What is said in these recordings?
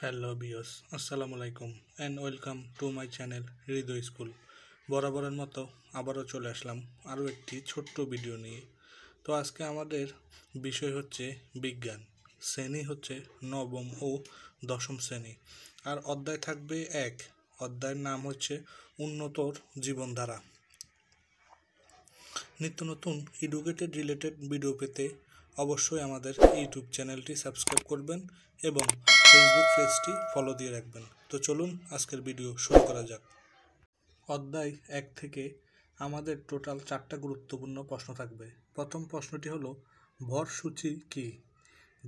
Hello বিয়স, আসসালামু আলাইকুম and welcome to my channel Hridoy school. বরাবরের মতো আবারও চলে আসলাম আরও একটি ছোট্ট ভিডিও নিয়ে। তো আজকে আমাদের বিষয় হচ্ছে বিজ্ঞান, শ্রেণী হচ্ছে নবম ও দশম শ্রেণী, আর অধ্যায় থাকবে এক। অধ্যায়ের নাম হচ্ছে উন্নতর জীবনধারা। নিত্য নতুন এডুকেটেড রিলেটেড ভিডিও পেতে অবশ্যই আমাদের ইউটিউব চ্যানেলটি সাবস্ক্রাইব করবেন এবং ফেসবুক পেজটি ফলো দিয়ে রাখবেন। তো চলুন আজকের ভিডিও শুরু করা যাক। অধ্যায় এক থেকে আমাদের টোটাল 4টা গুরুত্বপূর্ণ প্রশ্ন থাকবে। প্রথম প্রশ্নটি হলো ভরসূচি কী।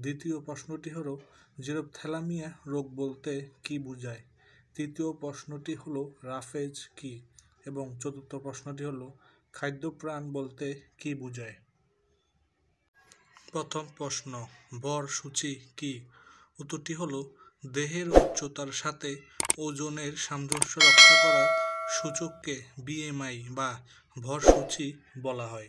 দ্বিতীয় প্রশ্নটি হলো জেরপ্থ্যালামিয়া রোগ বলতে কী বোঝায়। তৃতীয় প্রশ্নটি হলো রাফেজ কী এবং চতুর্থ প্রশ্নটি হলো খাদ্যপ্রাণ বলতে কী বোঝায়। প্রথম প্রশ্ন, ভরসূচি কী? উত্তরটি হলো দেহের উচ্চতার সাথে ওজনের সামঞ্জস্য রক্ষা করার সূচককে বিএমআই বা ভরসূচি বলা হয়।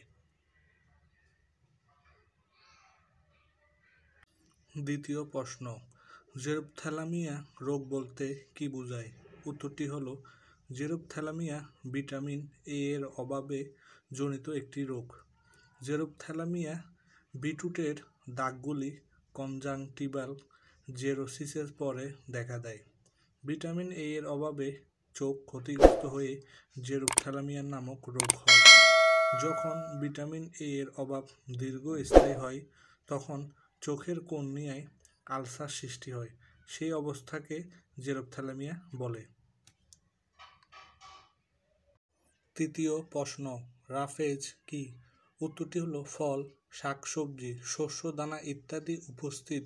দ্বিতীয় প্রশ্ন, জেরপ্থ্যালামিয়া রোগ বলতে কী বোঝায়। উত্তরটি হলো জেরপ্থ্যালামিয়া ভিটামিন এ এর অভাবে জনিত একটি রোগ। জেরপ্থ্যালামিয়া বিটরুটের দাগগুলি কনজাংটিভাল জেরোসিসের পরে দেখা দেয়। ভিটামিন এ এর অভাবে চোখ ক্ষতিগ্রস্ত হয়ে জেরপ্থ্যালামিয়া নামক রোগ হয়। যখন ভিটামিন এ এর অভাব দীর্ঘস্থায়ী হয় তখন চোখের কর্নিয়ায় আলসার সৃষ্টি হয়। সেই অবস্থাকে জেরপ্থ্যালামিয়া বলে। তৃতীয় প্রশ্ন, রাফেজ কী? উত্তরটি হলো ফল, শাকসবজি, শস্য দানা ইত্যাদি উপস্থিত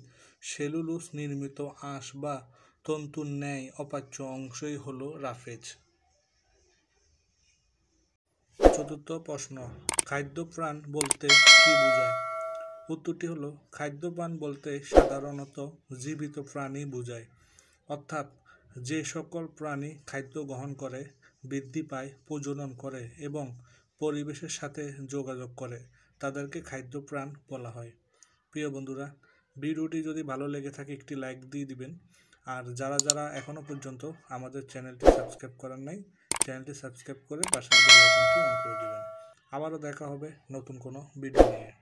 সেলুলোজ নির্মিত আঁশ বা তন্তুর ন্যায় অপাচ্য অংশই হলো রাফেজ। চতুর্থ প্রশ্ন, খাদ্যপ্রাণ বলতে কী বোঝায়। উত্তরটি হলো খাদ্যপ্রাণ বলতে সাধারণত জীবিত প্রাণী বোঝায়, অর্থাৎ যে সকল প্রাণী খাদ্য গ্রহণ করে, বৃদ্ধি পায়, প্রজনন করে এবং পরিবেশের সাথে যোগাযোগ করে তাদেরকে খাদ্যপ্রাণ বলা হয়। প্রিয় বন্ধুরা, ভিডিওটি যদি ভালো লেগে থাকে একটি লাইক দিয়ে দিবেন, আর যারা যারা এখনও পর্যন্ত আমাদের চ্যানেলটি সাবস্ক্রাইব করেন নাই, চ্যানেলটি সাবস্ক্রাইব করে পাশের বেল আইকনটি অন করে দিবেন। আবারও দেখা হবে নতুন কোনো ভিডিও নিয়ে।